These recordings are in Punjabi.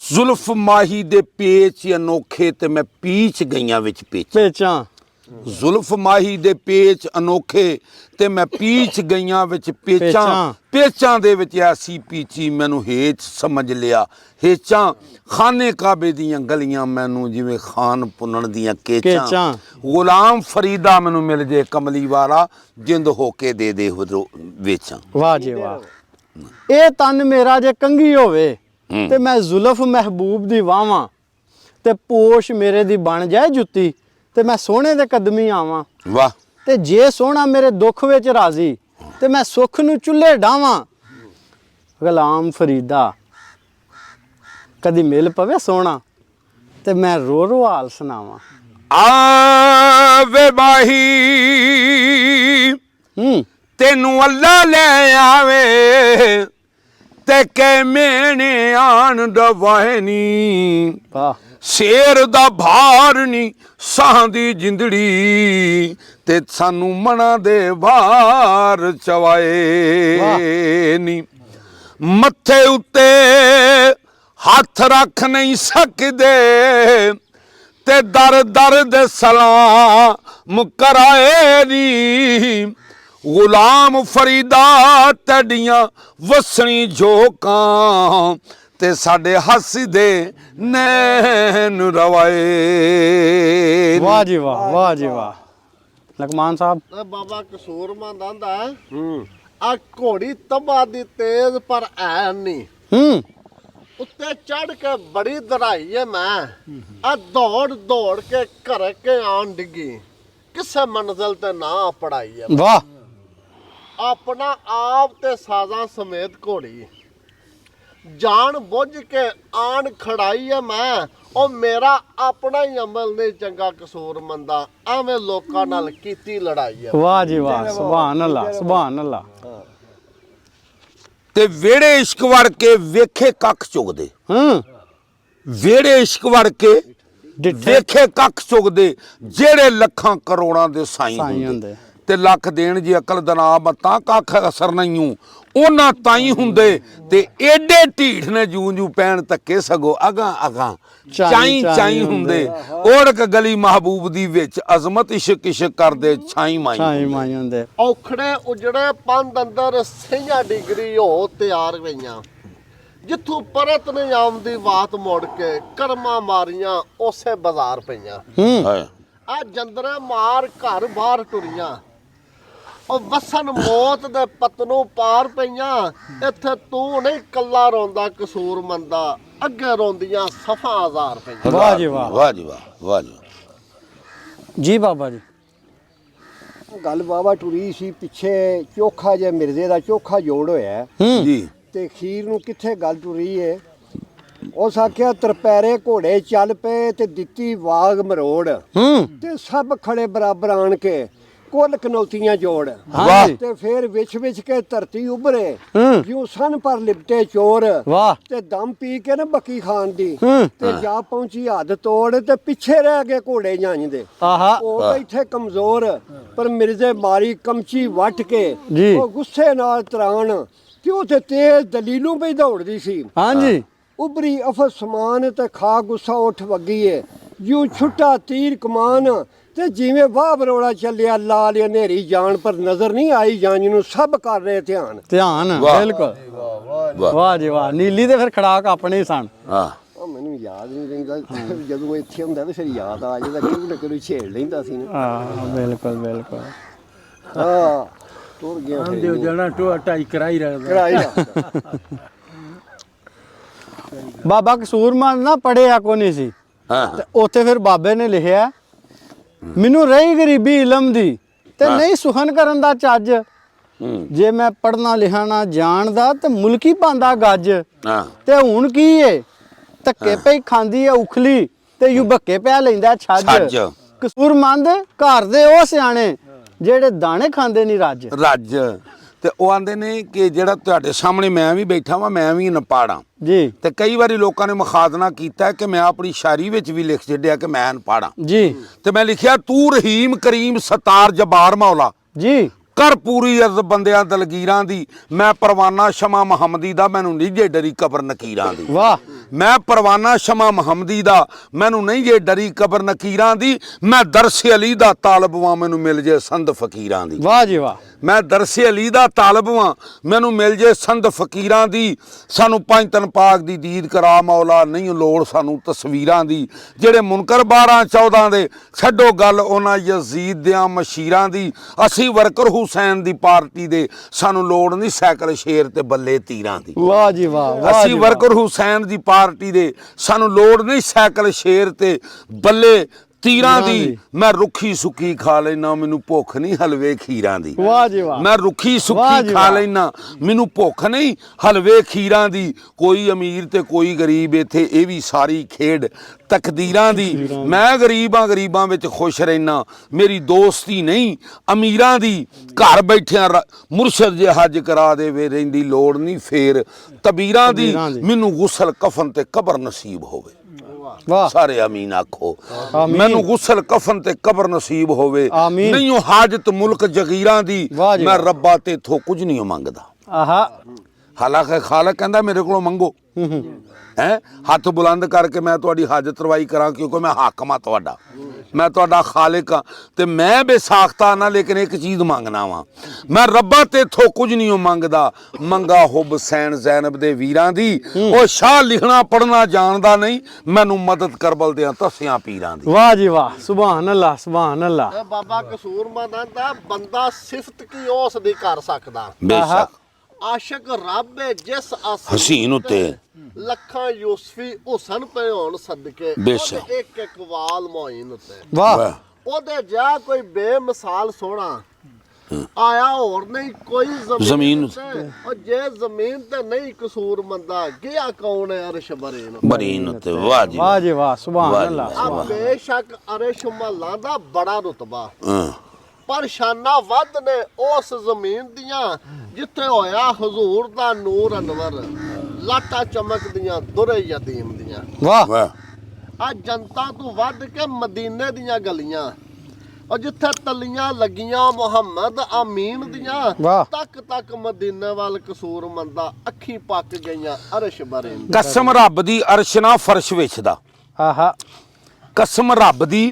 ਜ਼ੁਲਫ ਮਾਹੀ ਦੇ ਪੇਚ ਅਨੋਖੇ ਤੇ ਮੈਂ ਪੀਚ ਗਈਆਂ ਵਿੱਚ ਪੇਚਾਂ ਜ਼ੁਲਫ ਮਾਹੀ ਦੇ ਪੇਚ ਅਨੋਖੇ ਤੇ ਮੈਂ ਪੀਚ ਗਈਆਂ ਵਿੱਚ ਪੇਚਾਂ ਪੇਚਾਂ ਦੇ ਵਿੱਚ ਐਸੀ ਪੀਚੀ ਮੈਨੂੰ ਹੇਚ ਸਮਝ ਲਿਆ ਹੇਚਾਂ ਖਾਨੇ ਕਾਬੇ ਦੀਆਂ ਗਲੀਆਂ ਮੈਨੂੰ ਜਿਵੇਂ ਖਾਨ ਪੁੰਨਣ ਦੀਆਂ ਕੇਚਾਂ ਗੁਲਾਮ ਫਰੀਦਾ ਮੈਨੂੰ ਮਿਲ ਜੇ ਕਮਲੀ ਵਾਲਾ ਜਿੰਦ ਹੋ ਕੇ ਦੇ ਦੇ ਵੇਚਾਂ। ਵਾਹ ਜੀ ਵਾਹ। ਇਹ ਤਨ ਮੇਰਾ ਜੇ ਕੰਗੀ ਹੋਵੇ ਤੇ ਮੈਂ ਜ਼ੁਲਫ ਮਹਿਬੂਬ ਦੀ ਵਾਵਾਂ ਤੇ ਪੋਸ਼ ਮੇਰੇ ਦੀ ਬਣ ਜਾਏ ਜੁੱਤੀ ਤੇ ਮੈਂ ਸੋਹਣੇ ਦੇ ਕਦਮੀ ਆਵਾਂ। ਵਾਹ। ਤੇ ਜੇ ਸੋਹਣਾ ਮੇਰੇ ਦੁੱਖ ਵਿੱਚ ਰਾਜ਼ੀ ਤੇ ਮੈਂ ਸੁੱਖ ਨੂੰ ਚੁੱਲ੍ਹੇ ਡਾਵਾਂ। ਗੁਲਾਮ ਫਰੀਦਾ ਕਦੀ ਮਿਲ ਪਵੇ ਸੋਹਣਾ ਤੇ ਮੈਂ ਰੋ ਰੋ ਹਾਲ ਸੁਣਾਵਾਂ। ਆਵੇ ਮਾਹੀ ਤੈਨੂੰ ਅੱਲਾ ਲੈ ਆਵੇ ਤੇ ਕਹਿ ਮੇਨੇ ਆਣ ਦਵਾਏ ਨੀ ਵਾਹ। ਸ਼ੇਰ ਦਾ ਭਾਰ ਨੀ ਸਾਹ ਦੀ ਜਿੰਦੜੀ ਤੇ ਸਾਨੂੰ ਮਨਾ ਦੇ ਭਾਰ ਚਵਾਏ ਨੀ ਮੱਥੇ ਉੱਤੇ ਹੱਥ ਰੱਖ ਨਹੀਂ ਸਕਦੇ ਤੇ ਦਰ ਦਰ ਦੇ ਸਲਾਮ ਕਰਾਏ ਨੀ ਗੁਲਾਮ ਫਰੀਦਾ ਤੜੀਆਂ ਵਸਣੀ ਝੋਕਾਂ ਤੇ ਸਾਡੇ ਹੱਸਦੇ ਨੈਣ ਰਵਾਏ। ਵਾਹ ਜੀ ਵਾਹ ਵਾਹ ਜੀ ਵਾਹ। ਲਕਮਾਨ ਸਾਹਿਬ ਬਾਬਾ ਕਸੂਰਮੰਦ ਆਂਦਾ ਆ ਘੋੜੀ ਤਬਾਹ ਦੀ ਤੇਜ਼ ਪਰ ਐ ਨਹੀਂ ਉੱਤੇ ਚੜ ਕੇ ਬੜੀ ਦਰਾਈ ਐ ਮੈਂ ਆ ਦੌੜ ਦੌੜ ਕੇ ਘਰ ਕੇ ਆਣ ਡਿੱਗੀ ਕਿਸੇ ਮੰਜ਼ਿਲ ਤੇ ਨਾ ਪੜਾਈ ਐ। ਵਾਹ। ਆਪਣਾ ਆਪ ਤੇ ਸਾਜ਼ਾਂ ਸਮੇਤ ਘੋੜੀ ਜਾਣ ਬੁੱਝ ਕੇ ਆਣ ਖੜਾਈ ਐ ਮੈਂ ਉਹ ਮੇਰਾ ਆਪਣਾ ਹੀ ਅਮਲ ਨਹੀਂ ਚੰਗਾ ਕਸੂਰ ਮੰਦਾ ਐਵੇਂ ਲੋਕਾਂ ਨਾਲ ਕੀਤੀ ਲੜਾਈ ਐ। ਵਾਹ ਜੀ ਵਾਹ। ਸੁਭਾਨ ਅੱਲਾਹ ਸੁਭਾਨ ਅੱਲਾਹ। ਤੇ ਵੇੜੇ ਇਸ਼ਕ ਵੜ ਕੇ ਵੇਖੇ ਕੱਖ ਚੁਗਦੇ ਵੇੜੇ ਇਸ਼ਕ ਵੜ ਕੇ ਵੇਖੇ ਕੱਖ ਚੁਗਦੇ ਜਿਹੜੇ ਲੱਖਾਂ ਕਰੋੜਾਂ ਦੇ ਸਾਈਂ ਹੁੰਦੇ ਤੇ ਲੱਖ ਦੇਣ ਜੀ ਅਕਲ ਦਾ ਨਾ ਤਾਂ ਕੱਖ ਅਸਰ ਨਹੀਂ ਉਹਨਾਂ ਤਾਈ ਹੁੰਦੇ ਤੇ ਏਡੇ ਢੀਠ ਨੇ ਜੂੰ ਜੂ ਪੈਣ ਧੱਕੇ ਸਗੋ ਅਗਾਂ ਅਗਾਂ ਚਾਈ ਚਾਈ ਹੁੰਦੇ ਓੜਕ ਗਲੀ ਮਹਬੂਬ ਦੀ ਵਿੱਚ ਅਜ਼ਮਤ ਇਸ਼ਕ ਇਸ਼ਕ ਕਰਦੇ ਛਾਈ ਮਾਈ ਹੁੰਦੇ ਔਖੜੇ ਉਜੜੇ ਪੰਦ ਅੰਦਰ ਸਈਆਂ ਡਿਗਰੀ ਹੋ ਤਿਆਰ ਗਈਆਂ ਜਿੱਥੋਂ ਪਰਤ ਨਹੀਂ ਆਉਂਦੀ ਬਾਤ ਮੋੜ ਕੇ ਕਰਮਾਂ ਮਾਰੀਆਂ ਉਸੇ ਬਾਜ਼ਾਰ ਪਈਆਂ ਆ ਜੰਦਰੇ ਮਾਰ ਘਰ ਬਾਹਰ ਟੁਰੀਆਂ ਉਹ ਵਸਨ ਮੌਤ ਦੇ ਪਤਨੋਂ ਪਾਰ ਪਈਆਂ ਇੱਥੇ ਤੂੰ ਨਹੀਂ ਕੱਲਾ ਰੋਂਦਾ ਕਸੂਰ ਮੰਦਾ ਅੱਗੇ ਰੋਂਦੀਆਂ ਸਫਾ ਹਜ਼ਾਰ ਪਈਆਂ। ਵਾਹ ਜੀ ਵਾਹ ਵਾਹ ਜੀ ਵਾਹ ਵਾਹ ਜੀ ਜੀ ਬਾਬਾ ਜੀ। ਗੱਲ ਬਾਬਾ ਟੁਰੀ ਸੀ ਪਿੱਛੇ ਚੋਖਾ ਜਿਹਾ ਮਿਰਜ਼ੇ ਦਾ ਚੋਖਾ ਜੋੜ ਹੋਇਆ ਜੀ ਤੇ ਖੀਰ ਨੂੰ ਕਿੱਥੇ ਗੱਲ ਟੁਰੀ ਏ ਉਸ ਆਖਿਆ ਤਰਪੈਰੇ ਘੋੜੇ ਚੱਲ ਪਏ ਤੇ ਦਿੱਤੀ ਵਾਗ ਮਰੋੜ ਤੇ ਸਭ ਖੜੇ ਬਰਾਬਰ ਆਣ ਕੇ ਕੁੱਲ ਕਨੌਤੀਆਂ ਜੋੜ ਤੇ ਫਿਰ ਵਿਛ ਕੇ ਧਰਤੀ ਉਭਰੇ ਜਿਉ ਸਨ ਪਰ ਲਿਪਟੇ ਚੋਰ ਤੇ ਦਮ ਪੀ ਕੇ ਨਾ ਬੱਕੀ ਖਾਨ ਦੀ ਤੇ ਜਾ ਪਹੁੰਚੀ ਹੱਦ ਤੋੜ ਤੇ ਪਿੱਛੇ ਰਹਿ ਗਏ ਘੋੜੇ ਜਾਂਦੇ ਉਹ ਬੈਠੇ ਕਮਜ਼ੋਰ ਪਰ ਮਿਰਜ਼ੇ ਮਾਰੀ ਕਮਚੀ ਵੱਟ ਕੇ ਉਹ ਗੁੱਸੇ ਨਾਲ ਤਰਾਣ ਕਿਉਂ ਤੇ ਤੇਜ਼ ਦਲੀਲੋਂ ਪਈ ਦੌੜਦੀ ਸੀ। ਹਾਂਜੀ ਉਬਰੀ ਅਫਸ ਸਮਾਨ ਤੇ ਖਾ ਗੁੱਸਾ ਉੱਠ ਵੱਗੀ ਏ ਜਿਉ ਛੁੱਟਾ ਤੀਰ ਕਮਾਨ ਤੇ ਜਿਵੇਂ ਵਾਹ ਬਰੋਲਾ ਚੱਲਿਆ ਲਾਲ ਹਨੇਰੀ ਜਾਣ ਪਰ ਨਜ਼ਰ ਨਹੀਂ ਆਈ ਜਾਨ ਨੂੰ ਸਭ ਕਰ ਰਹੇ ਧਿਆਨ ਬਿਲਕੁਲ ਵਾਹ ਜੀ ਵਾਹ। ਨੀਲੀ ਦੇ ਫਿਰ ਖੜਾਕ ਆਪਣੇ ਹੀ ਸਨ। ਮੈਨੂੰ ਯਾਦ ਨਹੀਂ ਰਹਿੰਦਾ ਜਦੋਂ ਇੱਥੇ ਹੁੰਦਾ ਤੇ ਫਿਰ ਯਾਦ ਆ ਜਾਂਦਾ ਕਿਉਂ ਨਾ ਕਿਉਂ ਛੇੜ ਲੈਂਦਾ ਸੀ ਨਾ। ਬਿਲਕੁਲ ਬਿਲਕੁਲ ਟੁਰ ਗਿਆ ਦਿਓ ਜਣਾ ਢਾਈ ਕਰਾਈ ਰੱਖਦਾ ਬਾਬਾ ਕਸੂਰਮੰਦ ਨਾ ਪੜਿਆ ਕੋ ਨਹੀਂ ਸੀ ਤੇ ਉੱਥੇ ਫਿਰ ਬਾਬੇ ਨੇ ਲਿਖਿਆ ਮੈਨੂੰ ਰਹੀ ਗਰੀਬੀ ਇਲਮ ਦੀ ਤੇ ਨਹੀਂ ਸੁਹਨ ਕਰਨ ਦਾ ਚੱਜ ਜੇ ਮੈਂ ਪੜਨਾ ਲਿਖਣਾ ਜਾਣਦਾ ਤੇ ਮੁਲਕੀ ਪਾਂਦਾ ਗੱਜ ਤੇ ਹੁਣ ਕੀ ਏ ਧੱਕੇ ਪਈ ਖਾਂਦੀ ਏ ਉਖਲੀ ਤੇ ਯੂ ਬੱਕੇ ਪਿਆ ਲੈਂਦਾ ਛੱਜ ਕਸੂਰਮੰਦ ਘਰ ਦੇ ਉਹ ਸਿਆਣੇ ਜਿਹੜੇ ਦਾਣੇ ਖਾਂਦੇ ਨਹੀਂ ਰੱਜ ਤੇ ਉਹ ਆਂਦੇ ਨੇ ਕਿ ਜਿਹੜਾ ਤੁਹਾਡੇ ਸਾਹਮਣੇ ਮੈਂ ਵੀ ਬੈਠਾ ਵਾਂ ਮੈਂ ਵੀ ਅਨਪੜ੍ਹਾਂ ਜੀ ਤੇ ਕਈ ਵਾਰੀ ਲੋਕਾਂ ਨੇ ਮੁਖਾਤਨਾ ਕੀਤਾ ਕਿ ਮੈਂ ਆਪਣੀ ਸ਼ਾਇਰੀ ਵਿੱਚ ਵੀ ਲਿਖ ਛੱਡਿਆ ਕਿ ਮੈਂ ਅਨਪੜ੍ਹਾਂ ਜੀ ਤੇ ਮੈਂ ਲਿਖਿਆ ਤੂੰ ਰਹੀਮ ਕਰੀਮ ਸਤਾਰ ਜਬਾਰ ਮੌਲਾ ਜੀ ਕਰ ਪੂਰੀ ਇੱਜ਼ਤ ਬੰਦਿਆਂ ਦਲਗੀਰਾਂ ਦੀ, ਮੈਂ ਪਰਵਾਨਾ ਸ਼ਮਾ ਮੁਹੰਮਦੀ ਦਾ, ਮੈਨੂੰ ਨਹੀਂ ਜੇ ਡਰੀ ਕਬਰ ਨਕੀਰਾਂ ਦੀ। ਵਾਹ ਮੈਂ ਪਰਵਾਨਾ ਸ਼ਮਾ ਮੁਹੰਮਦੀ ਦਾ, ਮੈਨੂੰ ਨਹੀਂ ਜੇ ਡਰੀ ਕਬਰ ਨਕੀਰਾਂ ਦੀ। ਮੈਂ ਦਰਸੇ ਅਲੀ ਦਾ ਤਾਲਬ ਵਾਂ, ਮੈਨੂੰ ਮਿਲ ਜੇ ਸੰਦ ਫਕੀਰਾਂ ਦੀ। ਵਾਹ ਜੀ ਵਾਹ। ਮੈਂ ਦਰਸੇ ਅਲੀ ਦਾ ਤਾਲਬ ਵਾਂ, ਮੈਨੂੰ ਮਿਲ ਜੇ ਸੰਦ ਫਕੀਰਾਂ ਦੀ। ਸਾਨੂੰ ਪੰਜ ਤਨ ਪਾਕ ਦੀ ਦੀਦ ਕਰਾ ਮੌਲਾ, ਨਹੀਂ ਲੋੜ ਸਾਨੂੰ ਤਸਵੀਰਾਂ ਦੀ। ਜਿਹੜੇ ਮੁਨਕਰ 12 14 ਦੇ, ਛੱਡੋ ਗੱਲ ਉਹਨਾਂ ਯਜ਼ੀਦ ਦਿਆਂ ਮਸ਼ੀਰਾਂ ਦੀ। ਅਸੀਂ ਵਰਕਰ ਹੁਸੈਨ ਦੀ ਪਾਰਟੀ ਦੇ, ਸਾਨੂੰ ਲੋੜ ਨਹੀਂ ਸਾਈਕਲ ਸ਼ੇਰ ਤੇ ਬੱਲੇ ਤੀਰਾਂ ਦੀ। ਵਾਹ ਜੀ ਵਾਹ, ਵਾਹ ਅਸੀਂ ਜੀ ਵਰਕਰ ਹੁਸੈਨ ਦੀ ਪਾਰਟੀ ਦੇ, ਸਾਨੂੰ ਲੋੜ ਨਹੀਂ ਸਾਈਕਲ ਸ਼ੇਰ ਤੇ ਬੱਲੇ ਤੀਰਾਂ ਦੀ। ਮੈਂ ਰੁੱਖੀ ਸੁੱਕੀ ਖਾ ਲੈਣਾ, ਮੈਨੂੰ ਭੁੱਖ ਨਹੀਂ ਹਲਵੇ ਖੀਰਾਂ ਦੀ। ਵਾਹ ਜੀ ਵਾਹ। ਮੈਂ ਰੁੱਖੀ ਵਾਹ ਸੁੱਕੀ ਜੀ ਖਾ ਵਾਹ। ਲੈਣਾ, ਮੈਨੂੰ ਭੁੱਖ ਨਹੀਂ ਹਲਵੇ ਖੀਰਾਂ ਦੀ। ਕੋਈ ਅਮੀਰ ਤੇ ਕੋਈ ਗਰੀਬ, ਇੱਥੇ ਇਹ ਵੀ ਸਾਰੀ ਖੇਡ ਤਕਦੀਰਾਂ ਦੀ। ਮੈਂ ਗਰੀਬਾਂ ਵਿੱਚ ਖੁਸ਼ ਰਹਿਣਾ, ਮੇਰੀ ਦੋਸਤੀ ਨਹੀਂ ਅਮੀਰਾਂ ਦੀ। ਘਰ ਬੈਠਿਆਂ ਮੁਰਸ਼ਦ ਜੇ ਹੱਜ ਕਰਾ ਦੇਵੇ, ਰਹਿੰਦੀ ਲੋੜ ਨਹੀਂ ਫੇਰ ਤਬੀਰਾਂ ਦੀ। ਮੈਨੂੰ ਗੁਸਲ ਕਫਨ ਤੇ ਕਬਰ ਨਸੀਬ ਹੋਵੇ। ਵਾਹ ਸਾਰੇ ਆਮੀਨ ਆਖੋ। ਆਮੀਨ। ਮੈਨੂੰ ਗੁਸਲ ਕਫਨ ਤੇ ਕਬਰ ਨਸੀਬ ਹੋਵੇ। ਆਮੀਨ। ਨਹੀਂ ਉਹ ਹਾਜਤ ਮੁਲਕ ਜਗੀਰਾਂ ਦੀ, ਵਾਹ ਜੀ ਮੈਂ ਵਾਹ। ਰੱਬਾ ਤੇ ਇਥੋਂ ਕੁਝ ਨਹੀਂ ਮੰਗਦਾ। ਆਹਾ ਹਾਲਾਂਕਿ ਖਾਲਕ ਕਹਿੰਦਾ ਮੇਰੇ ਕੋਲੋਂ ਮੰਗੋ। ਹੈ ਹੱਥ ਬੁਲੰਦ ਕਰਕੇ ਮੈਂ ਤੁਹਾਡੀ ਹਾਜਤ ਰਵਾਈ ਕਰਾਂ, ਕਿਉਂਕਿ ਮੈਂ ਹਾਕਮ ਆ ਤੁਹਾਡਾ, ਮੈਂ ਤੁਹਾਡਾ ਖਾਲਿਕ ਆ। ਤੇ ਮੈਂ ਬੇਸਾਖਤਾ ਨਾ, ਲੇਕਿਨ ਇੱਕ ਚੀਜ਼ ਮੰਗਣਾ ਵਾ, ਮੈਂ ਰੱਬਾ ਤੇ ਇਥੋਂ ਕੁਝ ਨਹੀਂ ਮੰਗਦਾ। ਮੰਗਾ ਹੁਬ ਸੈਨ ਜ਼ੈਨਬ ਦੇ ਵੀਰਾਂ ਦੀ। ਉਹ ਸ਼ਾਹ ਲਿਖਣਾ ਪੜਨਾ ਜਾਣਦਾ ਨਹੀਂ, ਮੈਨੂੰ ਮਦਦ ਕਰਬਲ ਦਿਆਂ ਤਸਿਆਂ ਪੀਰਾਂ ਦੀ। ਵਾਹ ਜੀ ਵਾਹ, ਸੁਭਾਨ ਅੱਲਾਹ ਸੁਭਾਨ ਅੱਲਾਹ। ਇਹ ਬਾਬਾ ਕਸੂਰਮੰਦ ਦਾ ਬੰਦਾ ਸਿਫਤ ਕੀ ਉਸ ਦੀ ਕਰ ਸਕਦਾ। ਬੇਸ਼ੱਕ ਆਸ਼ਿਕ ਰੱਬ ਹੈ ਜਿਸ ਹਸੀਨ ਉੱਤੇ ਲੱਖਾਂ ਯੂਸਫੀ ਹੁਸਨ ਪਏ ਹੋਣ ਸਦਕੇ, ਬੇਸ਼ੱਕ। ਉਹਦੇ ਇੱਕ ਇੱਕ ਵਾਲ ਮੋਇਨ ਉੱਤੇ ਵਾਹ ਉਹਦੇ ਜਾ ਕੋਈ ਬੇਮਿਸਾਲ ਸੋਹਣਾ ਆਇਆ ਹੋਰ ਨਹੀਂ ਕੋਈ ਜ਼ਮੀਨ ਤੇ। ਉਹ ਜੇ ਜ਼ਮੀਨ ਤੇ ਨਹੀਂ ਕਸੂਰ ਮੰਦਾ, ਗਿਆ ਕੌਣ ਹੈ ਅਰਸ਼ ਬਰੀਨ ਬਰੀਨ ਉੱਤੇ। ਵਾਹ ਜੀ ਵਾਹ ਜੀ ਵਾਹ, ਸੁਭਾਨ ਵਾਹ ਜੀ ਅੱਲਾਹ। ਆ ਬੇਸ਼ੱਕ ਅਰਸ਼ ਮਹਲਾ ਦਾ ਬੜਾ ਰੁਤਬਾ, ਹਾਂ। ਪਰ ਸ਼ਾਨਾਂ ਵੱਧ ਨੇ ਉਸ ਜ਼ਮੀਨ ਦੀਆਂ ਜਿੱਥੇ ਹੋਇਆ ਹਜ਼ੂਰ ਦਾ ਨੂਰ ਅਨਵਰ, ਲਾਟਾ ਚਮਕਦੀਆਂ ਦੁਰੇ ਯਤੀਮ ਦੀਆਂ। ਵਾਹ ਵਾਹ ਆ ਜਨਤਾ ਤੋਂ ਵੱਧ ਕੇ ਮਦੀਨੇ ਦੀਆਂ ਗਲੀਆਂ, ਉਹ ਜਿੱਥੇ ਤਲੀਆਂ ਲੱਗੀਆਂ ਮੁਹੰਮਦ ਆਮੀਨ ਦੀਆਂ, ਵਾਹ। ਤੱਕ ਤੱਕ ਮਦੀਨੇ ਵੱਲ ਕਸੂਰ ਮੰਦਾ, ਅੱਖੀ ਪੱਕ ਗਈਆਂ ਅਰਸ਼ ਬਰੀਨ। ਕਸਮ ਰੱਬ ਦੀ ਅਰਸ਼ ਨਾ ਫਰਸ਼ ਵਿਛਦਾ। ਆਹਾ ਕਸਮ ਰੱਬ ਦੀ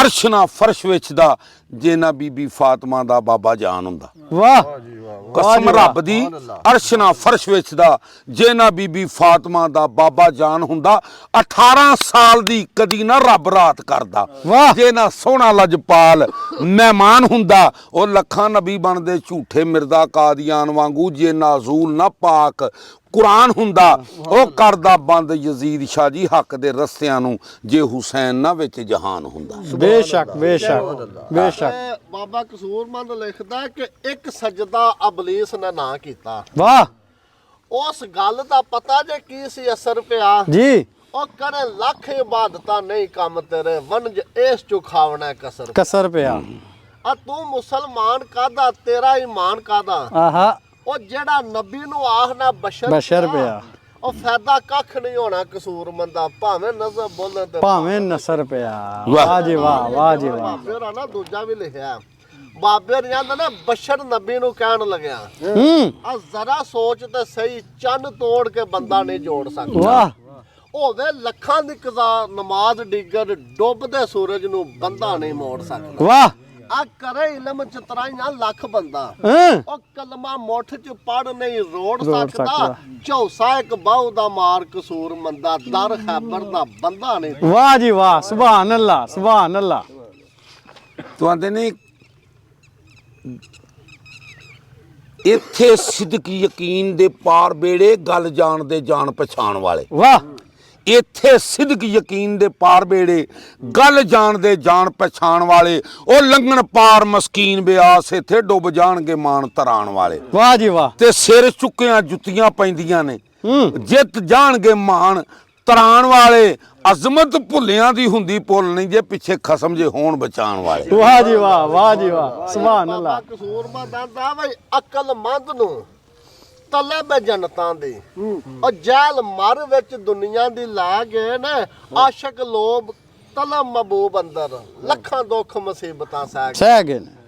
ਅਰਸ਼ ਨਾ ਫਰਸ਼ ਵਿਛਦਾ, ਜੇ ਨਾ ਬੀਬੀ ਫਾਤਮਾ ਦਾ ਬਾਬਾ ਜਾਨ ਹੁੰਦਾ। ਵਾਹ ਕਸਮ ਰੱਬ ਦੀ ਅਰਸ਼ ਨਾ ਫਰਸ਼ ਵਿਛਦਾ, ਜੇ ਨਾ ਬੀਬੀ ਫਾਤਮਾ ਦਾ ਬਾਬਾ ਜਾਨ ਹੁੰਦਾ। 18 ਸਾਲ ਦੀ ਕਦੀ ਨਾ ਰੱਬ ਰਾਤ ਕਰਦਾ, ਵਾਹ। ਜੇ ਨਾ ਸੋਹਣਾ ਲਜਪਾਲ ਮਹਿਮਾਨ ਹੁੰਦਾ। ਉਹ ਲੱਖਾਂ ਨਬੀ ਬਣਦੇ ਝੂਠੇ ਮਿਰਜ਼ਾ ਕਾਦੀਆਨ ਵਾਂਗੂ, ਜੇ ਨਾਜ਼ੂਲ ਨਾ ਪਾਕ ਕੁਰਾਨ ਹੁੰਦਾ। ਉਹ ਕਰਦਾ ਬੰਦ ਯਜ਼ੀਦ ਸ਼ਾਹ ਜੀ ਹੱਕ ਦੇ ਰਸਤਿਆਂ ਨੂੰ, ਜੇ ਹੁਸੈਨ ਨਾ ਵਿੱਚ ਜਹਾਨ ਹੁੰਦਾ। ਬੇਸ਼ੱਕ ਬੇਸ਼ੱਕ ਬੇਸ਼ੱਕ। ਤੇ ਬਾਬਾ ਕਸੂਰਮੰਦ ਲਿਖਦਾ ਕਿ ਇੱਕ ਸਜਦਾ ਅਬਲੀਸ ਨੇ ਨਾ ਕੀਤਾ। ਵਾਹ ਉਸ ਗੱਲ ਦਾ ਪਤਾ ਜੇ ਕੀ ਸੀ ਅਸਰ ਪਿਆ। ਜੀ ਉਹ ਕਰੇ ਲੱਖ ਇਬਾਦਤਾਂ ਨਹੀਂ ਕੰਮ ਤੇਰੇ, ਵੰਜ ਇਸ ਚੋਂ ਖਾਵਣਾ ਕਸਰ। ਕਸਰ ਪਿਆ। ਆ ਤੂੰ ਮੁਸਲਮਾਨ ਕਾਦਾ, ਤੇਰਾ ਈਮਾਨ ਕਾਦਾ। ਆਹਾ ਉਹ ਜਿਹੜਾ ਨਬੀ ਨੂੰ ਆਖਣਾ ਬਸ਼ਰ ਪਿਆ, ਉਹ ਫਾਇਦਾ ਕੱਖ ਨਹੀਂ ਹੋਣਾ ਕਸੂਰਮੰਦਾ, ਭਾਵੇਂ ਨਜ਼ਰ ਬੋਲੇ ਤੇ ਭਾਵੇਂ ਨਸਰ ਪਿਆ। ਵਾਹ ਜੀ ਵਾਹ, ਵਾਹ ਜੀ ਵਾਹ। ਫਿਰ ਨਾ ਦੂਜਾ ਵੀ ਲਿਖਿਆ, ਬਾਬੇ ਨੇ ਕਹਿੰਦਾ ਨਾ ਬਸ਼ਰ ਨਬੀ ਨੂੰ ਕਹਿਣ ਲੱਗਿਆ। ਆ ਜ਼ਰਾ ਸੋਚ ਤੇ ਸਹੀ, ਚੰਨ ਤੋੜ ਕੇ ਬੰਦਾ ਨਹੀਂ ਜੋੜ ਸਕਦਾ। ਵਾਹ ਹੋਵੇ ਲੱਖਾਂ ਦੀ ਕਜ਼ਾ ਨਮਾਜ਼ ਡਿੱਗਰ, ਡੁੱਬਦੇ ਸੂਰਜ ਨੂੰ ਬੰਦਾ ਨਹੀਂ ਮੋੜ ਸਕਦਾ। ਵਾਹ ਆ ਕਰੇ ਇਲਮ ਚ ਤਰਾਈਆਂ ਲੱਖ ਬੰਦਾ, ਉਹ ਕਲਮਾ ਮੁੱਠ ਚ ਪੜ ਨਹੀਂ ਰੋੜ ਸਕਦਾ। ਝੌਸਾ ਇੱਕ ਬਾਹੂ ਦਾ ਮਾਰ ਕਸੂਰ ਮੰਦਾ, ਦਰ ਖੈਬਰ ਦਾ ਬੰਦਾ ਨਹੀਂ। ਵਾਹ ਜੀ ਵਾਹ, ਸੁਭਾਨ ਅੱਲਾਹ ਸੁਭਾਨ ਅੱਲਾਹ। ਤੂੰ ਆਂਦੇ ਨੇ ਇੱਥੇ ਸਿਦਕ ਯਕੀਨ ਦੇ ਪਾਰ ਬੇੜੇ, ਗੱਲ ਜਾਣਦੇ ਜਾਣ ਪਛਾਣ ਵਾਲੇ। ਵਾਹ ਇੱਥੇ ਸਿਦਕ ਯਕੀਨ ਦੇ ਪਾਰ ਬੇੜੇ, ਗੱਲ ਜਾਣਦੇ ਜਾਣ ਪਛਾਣ ਵਾਲੇ। ਉਹ ਲੰਘਣ ਪਾਰ ਮਸਕੀਨ ਬਿਆਸ, ਇੱਥੇ ਡੁੱਬ ਜਾਣਗੇ ਮਾਨ ਤਰਾਣ ਵਾਲੇ। ਵਾਹ ਜੀ ਵਾਹ। ਤੇ ਸਿਰ ਚੁੱਕਿਆਂ ਜੁੱਤੀਆਂ ਪੈਂਦੀਆਂ ਨੇ, ਜਿੱਤ ਜਾਣਗੇ ਮਾਨ ਤਰਾਣ ਵਾਲੇ। ਅਜ਼ਮਤ ਭੁੱਲਿਆਂ ਦੀ ਹੁੰਦੀ ਪੁੱਲ ਨਹੀਂ, ਜੇ ਪਿੱਛੇ ਖਸਮ ਜੇ ਹੋਣ ਬਚਾਉਣ ਵਾਲੇ। ਵਾਹ ਜੀ ਵਾਹ, ਵਾਹ ਜੀ ਵਾਹ, ਸੁਭਾਨ ਅੱਲਾਹ। ਬਾਬਾ ਕਸੂਰਮੰਦ ਆਂਦਾ ਬਈ ਅਕਲਮੰਦ ਨੂੰ ਤਲਬ ਜਨਤਾਂ ਦੀ, ਉਹ ਜੈਲ ਮਰ ਵਿੱਚ ਦੁਨੀਆ ਦੀ ਲਾ ਗਏ ਨੇ। ਆਸ਼ਕ ਲੋਭ ਤਲਬ ਮਬੂਬ ਅੰਦਰ, ਲੱਖਾਂ ਦੁੱਖ ਮੁਸੀਬਤਾਂ ਸਹਿ ਗਏ। ਸਹਿ ਗਏ ਨੇ।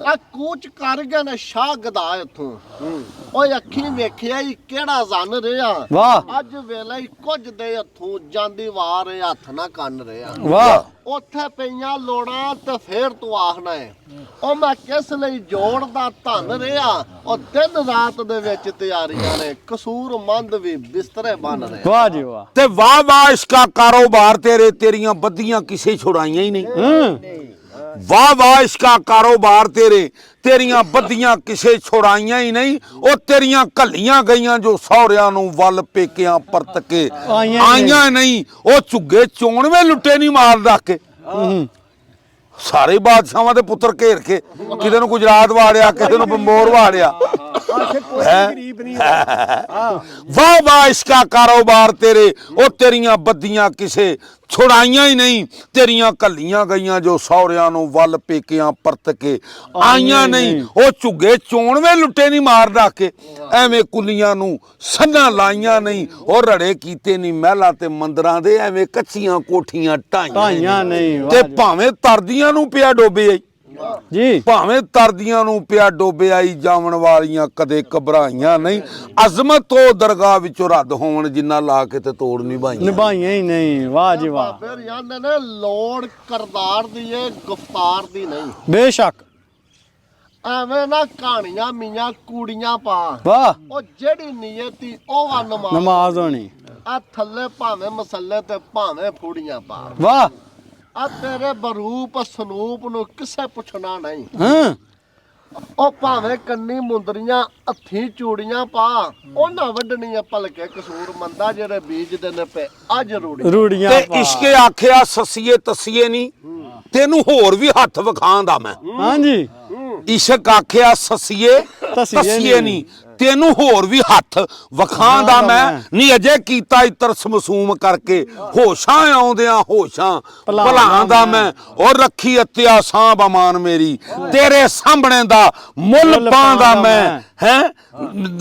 ਆ ਕੂਚ ਕਰ ਗਏ ਨੇ ਸ਼ਾਹ ਗਦਾ ਇੱਥੋਂ ਓਏ ਅੱਖੀ ਵੇਖਿਆ ਹੀ ਕਿਹੜਾ ਜ਼ਨ ਰਿਹਾ ਵਾਹ ਅੱਜ ਵੇਲੇ ਹੀ ਕੁਝ ਦੇ ਹੱਥੋਂ ਜਾਂਦੀ ਵਾਰ ਹੱਥ ਨਾ ਕੰਨ ਰਿਹਾ ਵਾਹ ਉੱਥੇ ਪਈਆਂ ਲੋੜਾਂ ਤੇ ਫੇਰ ਤੂੰ ਆਖਣਾ ਹੈ ਉਹ ਮੈਂ ਕਿਸ ਲਈ ਜੋੜਦਾ ਧਨ ਰਿਹਾ ਉਹ ਦਿਨ ਰਾਤ ਦੇ ਵਿੱਚ ਤਿਆਰੀਆਂ ਨੇ ਕਸੂਰਮੰਦ ਵੀ ਬਿਸਤਰੇ ਬਣ ਰਹੇ ਵਾਹ ਜੀ ਵਾਹ ਤੇ ਵਾਹ ਵਾਹ ਇਸ਼ਕਾ ਕਾਰੋਬਾਰ ਤੇਰੇ ਤੇਰੀਆਂ ਬੱਦੀਆਂ ਕਿਸੇ ਛੁਡਾਈਆਂ ਹੀ ਨਹੀਂ ਵਾਹ ਵਾਹ ਇਸ਼ਕਾ ਕਾਰੋਬਾਰ ਤੇਰੀਆਂ ਬੱਦੀਆਂ ਕਿਸੇ ਛੁਡਾਈਆਂ ਹੀ ਨਹੀਂ ਉਹ ਤੇਰੀਆਂ ਘੱਲੀਆਂ ਗਈਆਂ ਜੋ ਸਹੁਰਿਆਂ ਨੂੰ ਵੱਲ ਪੇਕਿਆਂ ਪਰਤ ਕੇ ਆਈਆਂ ਨਹੀਂ ਉਹ ਝੁੱਗੇ ਚੋਣਵੇਂ ਲੁੱਟੇ ਨਹੀਂ ਮਾਰ ਰੱਖ ਕੇ ਸਾਰੇ ਬਾਦਸ਼ਾਹਾਂ ਦੇ ਪੁੱਤਰ ਘੇਰ ਕੇ ਕਿਤੇ ਨੂੰ ਗੁਜਰਾਤ ਵਾੜਿਆ ਕਿਸੇ ਨੂੰ ਬੰਬੋਰ ਵਾੜਿਆ ਗਰੀਬ ਨਹੀਂ ਵਾਹ ਵਾਹ ਇਸ਼ਕਾ ਕਾਰੋਬਾਰ ਤੇਰੇ ਉਹ ਤੇਰੀਆਂ ਬੱਦੀਆਂ ਕਿਸੇ ਛੁਡਾਈਆਂ ਹੀ ਨਹੀਂ ਤੇਰੀਆਂ ਘੱਲੀਆਂ ਗਈਆਂ ਜੋ ਸਹੁਰਿਆਂ ਨੂੰ ਵੱਲ ਪੇਕਿਆਂ ਪਰਤ ਕੇ ਆਈਆਂ ਨਹੀਂ ਉਹ ਝੁੱਗੇ ਚੋਣਵੇਂ ਲੁੱਟੇ ਨਹੀਂ ਮਾਰ ਰੱਖ ਕੇ ਐਵੇਂ ਕੁੱਲੀਆਂ ਨੂੰ ਸੰਨਾਂ ਲਾਈਆਂ ਨਹੀਂ ਉਹ ਰੜੇ ਕੀਤੇ ਨਹੀਂ ਮਹਿਲਾਂ ਤੇ ਮੰਦਰਾਂ ਦੇ ਐਵੇਂ ਕੱਚੀਆਂ ਕੋਠੀਆਂ ਢਾਈਆਂ ਨਹੀਂ ਤੇ ਭਾਵੇਂ ਤਰਦੀਆਂ ਨੂੰ ਪਿਆ ਡੋਬੇ ਆਈ ਜੀ ਭਾਵੇਂ ਤਰਦੀਆਂ ਨੂੰ ਪਿਆ ਡੋਬੇ ਆਈ ਜਾਵਣ ਵਾਲੀਆਂ ਕਦੇ ਘਬਰਾਈਆਂ ਨਹੀਂ ਅਜ਼ਮਤ ਉਹ ਦਰਗਾਹ ਵਿੱਚੋਂ ਰੱਦ ਹੋਣ ਜਿੰਨਾ ਲਾ ਕੇ ਤੇ ਤੋੜ ਨਿਭਾਈਆਂ ਹੀ ਨਹੀਂ ਵਾਹ ਜੀ ਵਾਹ ਫਿਰ ਜਾਂਦੇ ਨੇ ਲੋੜ ਕਰਦਾਰ ਦੀ ਏ ਗੁਫਤਾਰ ਦੀ ਨਹੀਂ ਬੇਸ਼ੱਕ ਐਵੇਂ ਨਾ ਕਹਾਣੀਆਂ ਮੀਆਂ ਕੂੜੀਆਂ ਪਾ ਵਾਹ ਉਹ ਜਿਹੜੀ ਨੀਅਤੀ ਉਹ ਵਾ ਨਮਾਜ਼ ਹੋਣੀ ਆ ਥੱਲੇ ਭਾਵੇਂ ਮਸੱਲੇ ਤੇ ਭਾਵੇਂ ਫੂੜੀਆਂ ਪਾ ਵਾਹ ਆ ਤੇਰੇ ਬਰੂਪ ਸਰੂਪ ਨੂੰ ਕਿਸੇ ਪੁੱਛਣਾ ਨਹੀਂ ਹਾਂ ਉਹ ਭਾਵੇਂ ਕੰਨੀ ਮੁੰਦਰੀਆਂ ਹੱਥੀ ਚੂੜੀਆਂ ਪਾ ਉਹਨਾਂ ਵੱਢਣੀਆਂ ਭਲਕੇ ਕਸੂਰ ਮੰਦਾ ਜਿਹੜੇ ਬੀਜਦੇ ਨੇ ਪਏ ਅੱਜ ਰੂੜੀਆਂ ਤੇ ਇਸ਼ਕੇ ਆਖਿਆ ਸਸੀਏ ਤਸੀਏ ਨਹੀਂ ਤੈਨੂੰ ਹੋਰ ਵੀ ਹੱਥ ਵਿਖਾਉਂਦਾ ਮੈਂ ਹਾਂਜੀ ਇਸ਼ਕ ਆਖਿਆ ਸਸੀਏ ਤਸੀਏ ਨਹੀਂ ਤੈਨੂੰ ਹੋਰ ਵੀ ਹੱਥ ਵਿਖਾਉਂਦਾ ਮੈਂ ਨਹੀਂ ਅਜੇ ਕੀਤਾ ਤਰਸ ਮਸੂਮ ਕਰਕੇ ਹੋਸ਼ਾਂ ਆਉਂਦਿਆਂ ਹੋਸ਼ਾਂ ਭੁਲਾਉਂਦਾ ਮੈਂ ਉਹ ਰੱਖੀ ਅਤਿਆ ਸਾਂਭ ਅਮਾਨ ਮੇਰੀ ਤੇਰੇ ਸਾਹਮਣੇ ਦਾ ਮੁੱਲ ਪਾਉਂਦਾ ਮੈਂ ਹੈ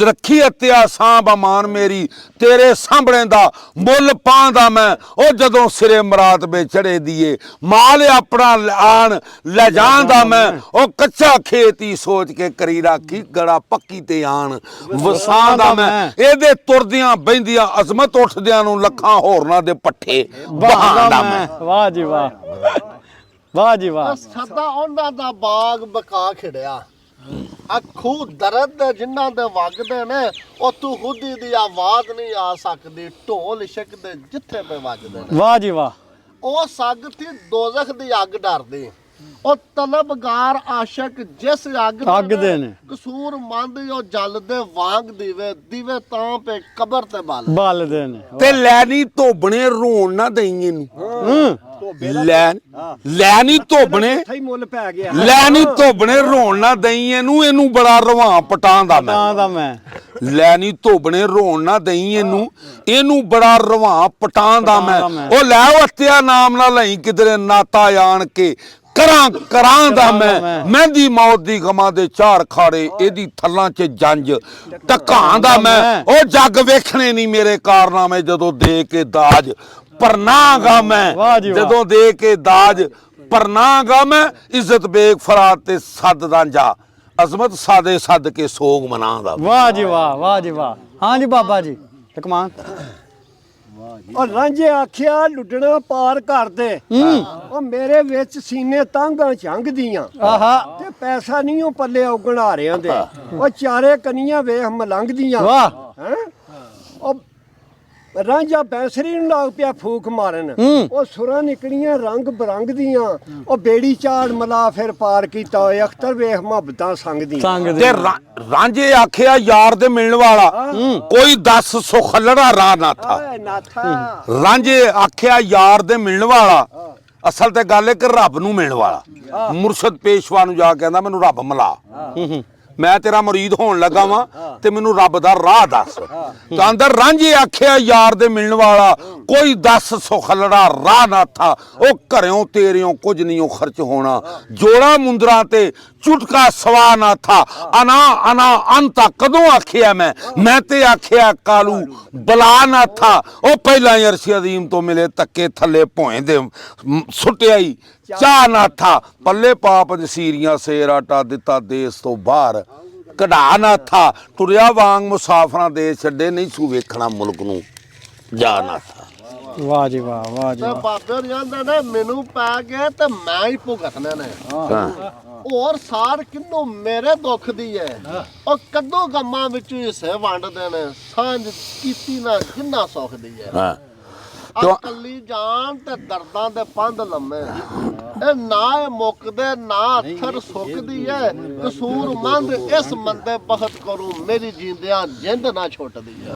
ਰੱਖੀ ਅਤਿਆ ਸਾਂਭ ਅਮਾਨ ਮੇਰੀ ਤੇਰੇ ਸਾਹਮਣੇ ਦਾ ਮੁੱਲ ਪਾਉਂਦਾ ਮੈਂ ਉਹ ਜਦੋਂ ਸਿਰੇ ਮਰਾਤ ਵੇ ਚੜੇ ਦੀਏ ਮਾਲ ਆਪਣਾ ਆਣ ਲੈ ਜਾਂਦਾ ਮੈਂ ਉਹ ਕੱਚਾ ਖੇਤੀ ਸੋਚ ਕੇ ਕਰੀ ਰਾਖੀ ਗੜਾ ਪੱਕੀ ਤੇ ਆਣ ਵਸਾਂਦਾ ਮੈਂ ਇਹਦੇ ਤੁਰਦਿਆਂ ਬਹਿੰਦੀਆਂ ਅਜ਼ਮਤ ਉੱਠਦਿਆਂ ਨੂੰ ਲੱਖਾਂ ਹੋਰਨਾਂ ਦੇ ਪੱਠੇ ਬਹਾਂਦਾ ਮੈਂ ਵਾਹ ਜੀ ਵਾਹ ਵਾਹ ਜੀ ਵਾਹ ਸਦਾ ਉਹਨਾਂ ਦਾ ਬਾਗ ਬਕਾ ਖਿੜਿਆ ਅੱਖੂ ਦਰਦ ਜਿਨ੍ਹਾਂ ਦੇ ਵਗਦੇ ਨੇ ਉਹ ਤੂੰ ਖੁਦੀ ਦੀ ਆਵਾਜ਼ ਨਹੀਂ ਆ ਸਕਦੀ ਢੋਲ ਇਸ਼ਕ ਦੇ ਜਿੱਥੇ ਪੇ ਵੱਜਦੇ ਨੇ ਵਾਹ ਜੀ ਵਾਹ ਉਹ ਸੱਗ ਤੀ ਦੋਜ਼ਖ ਦੀ ਅੱਗ ਡਰਦੀ ਉਹ ਤਲਬਗਾਰ ਆਸ਼ਕ ਜਿਸ ਅੱਗ ਦੇ ਨੇ ਕਸੂਰ ਮੰਦ ਉਹ ਜਲਦੇ ਵਾਂਗ ਦੀਵੇ ਤਾਂ ਪੇ ਕਬਰ ਤੇ ਬਲਦੇ ਨੇ ਤੇ ਲੈਣੀ ਧੋਬਣੇ ਰੋਣ ਨਾ ਦਈ ਇਹਨੂੰ ਲੈ ਨਹੀਂ ਧੋਬਣੇ ਸਹੀ ਮੁੱਲ ਪੈ ਗਿਆ ਲੈ ਨਹੀਂ ਧੋਬਣੇ ਰੋਣ ਨਾ ਦਈ ਇਹਨੂੰ ਬੜਾ ਰਵਾਂ ਪਟਾਂਦਾ ਮੈਂ ਲੈ ਨਹੀਂ ਧੋਬਣੇ ਰੋਣ ਨਾ ਦਈ ਇਹਨੂੰ ਬੜਾ ਰਵਾਂ ਪਟਾਂਦਾ ਮੈਂ ਉਹ ਲੈ ਹੱਤਿਆ ਨਾਮ ਨਾ ਲਈ ਕਿਧਰੇ ਨਾਤਾ ਆਣ ਕੇ ਕਰਾਂ ਦਾ ਮੈਂ ਮਹਿੰਦੀ ਮੌਤ ਦੀ ਗਮਾਂ ਦੇ ਚਾਰ ਖਾੜੇ ਇਹਦੀ ਥੱਲਾਂ 'ਚ ਜੰਜ ਟਕਾਂ ਦਾ ਮੈਂ ਉਹ ਜੱਗ ਵੇਖਣੇ ਨਹੀਂ ਮੇਰੇ ਕਾਰਨਾਮੇ ਜਦੋਂ ਦੇ ਕੇ ਦਾਜ ਪਰਨਾਗਾ ਮੈਂ ਜਦੋਂ ਦੇ ਕੇ ਦਾਜ ਪਰਨਾਗਾ ਮੈਂ ਇੱਜ਼ਤ ਬੇਗ ਫਰਾਦ ਤੇ ਸੱਦਦਾ ਜਾ ਅਜ਼ਮਤ ਸਾਦੇ ਸੱਦ ਕੇ ਸੋਗ ਮਨਾਉਂਦਾ ਵਾਹ ਜੀ ਵਾਹ ਜੀ ਵਾਹ ਹਾਂ ਜੀ ਬਾਬਾ ਜੀ ਤਕਮਾਨ ਔਰ ਰਾਂਝੇ ਆਖਿਆ ਲੁੱਟਣਾ ਪਾਰ ਕਰਦੇ ਉਹ ਮੇਰੇ ਵਿੱਚ ਸੀਨੇ ਤਾਂਗਾਂ ਝੰਗਦੀਆਂ ਆਹਾ ਤੇ ਪੈਸਾ ਨਹੀਂ ਉਹ ਪੱਲੇ ਔਗਣਾ ਰਿਆਂ ਦੇ ਉਹ ਚਾਰੇ ਕਨੀਆਂ ਵੇਖ ਮਲੰਗਦੀਆਂ ਵਾਹ ਹੈ ਉਹ ਰਾਂਝਾ ਬੈਂਸਰੀ ਨੂੰ ਲੱਗ ਪਿਆ ਫੂਕ ਮਾਰਨ ਉਹ ਸੁਰਾਂ ਨਿਕਲੀਆਂ ਰੰਗ ਬਰੰਗ ਦੀਆਂ ਉਹ ਬੇੜੀ ਚਾੜ ਮਲਾ ਫਿਰ ਪਾਰ ਕੀਤਾ ਓਏ ਅਖਤਰ ਵੇਖ ਮੁਹੱਬਤਾਂ ਸੰਗਦੀਆਂ ਤੇ ਰਾਂਝੇ ਆਖਿਆ ਯਾਰ ਦੇ ਮਿਲਣ ਵਾਲਾ ਕੋਈ 10 ਸੁਖਲੜਾ ਰਾਹ ਨਾ ਥਾ ਰਾਂਝੇ ਆਖਿਆ ਯਾਰ ਦੇ ਮਿਲਣ ਵਾਲਾ ਅਸਲ ਤੇ ਗੱਲ ਹੈ ਕਿ ਰੱਬ ਨੂੰ ਮਿਲਣ ਵਾਲਾ ਮੁਰਸ਼ਦ ਪੇਸ਼ਵਾ ਨੂੰ ਜਾ ਕੇ ਕਹਿੰਦਾ ਮੈਨੂੰ ਰੱਬ ਮਿਲਾ ਮੈਂ ਤੇਰਾ ਮੁਰੀਦ ਹੋਣ ਲੱਗਾ ਵਾਂ ਤੇ ਮੈਨੂੰ ਰੱਬ ਦਾ ਰਾਹ ਦੱਸ ਤਾਂ ਅੰਦਰ ਰਾਂਝੇ ਆਖਿਆ ਯਾਰ ਦੇ ਮਿਲਣ ਵਾਲਾ ਕੋਈ 10 ਸੁਖਲੜਾ ਰਾਹ ਨਾ ਥਾ ਉਹ ਘਰਿਓਂ ਤੇਰਿਓਂ ਕੁਝ ਨਹੀਂ ਉਹ ਖਰਚ ਹੋਣਾ ਜੋੜਾ ਮੁੰਦਰਾਂ ਤੇ ਚੁਟਕਾ ਸਵਾ ਨਾ ਥਾ ਅਨਾ ਅੰਤਾ ਕਦੋਂ ਆਖਿਆ ਮੈਂ ਤੇ ਆਖਿਆ ਕਾਲੂ ਬਲਾ ਨਾ ਥਾ ਉਹ ਪਹਿਲਾਂ ਅਰਸ਼ ਅਜ਼ੀਮ ਤੋਂ ਮਿਲੇ ਤੱਕੇ ਥੱਲੇ ਭੋਏ ਦੇ ਸੁੱਟਿਆਈ ਚਾਹ ਨਾ ਥਾ ਪੱਲੇ ਪਾਪ ਜਸੀਰੀਆਂ ਸੇਰ ਆਟਾ ਦਿੱਤਾ ਦੇਸ ਤੋਂ ਬਾਹਰ ਕਢਾ ਨਾ ਥਾ ਤੁਰਿਆ ਵਾਂਗ ਮੁਸਾਫਰਾਂ ਦੇ ਛੱਡੇ ਨਹੀਂ ਸੂ ਵੇਖਣਾ ਮੁਲਕ ਨੂੰ ਜਾ ਨਾ ਥਾ ਵਾਹ ਜੀ ਵਾਹ, ਵਾਹ ਜੀ ਤੇ ਵਾਹ। ਬਾਬੇ ਜਾਂਦੇ ਨੇ ਮੈਨੂੰ ਪੈ ਗਏ ਤੇ ਮੈਂ ਹੀ ਭੁਗਤਨੇ ਨੇ ਹਾਂ ਹੋਰ ਸਾਰ ਕਿੰਨੂੰ ਮੇਰੇ ਦੁੱਖ ਦੀ ਹੈ ਉਹ ਕਦੋਂ ਗਮਾਂ ਵਿੱਚ ਹਿੱਸੇ ਵੰਡਦੇ ਨੇ ਸਾਂਝ ਕੀਤੀ ਨਾ ਜਿੰਨਾ ਸੁੱਖ ਦੀ ਹੈ ਹਾਂ ਕੱਲੀ ਜਾਨ ਤੇ ਦਰਦਾਂ ਦੇ ਪੰਧ ਲੰਮੇ ਇਹ ਨਾ ਇਹ ਮੁੱਕਦੇ ਨਾ ਅੱਥਰ ਸੁੱਕਦੀ ਹੈ ਕਸੂਰ ਮੰਦ ਇਸ ਮੰਦੇ ਬਖਤ ਕਰੂ ਮੇਰੀ ਜੀਂਦਿਆਂ ਜਿੰਦ ਨਾ ਛੁੱਟਦੀ ਹੈ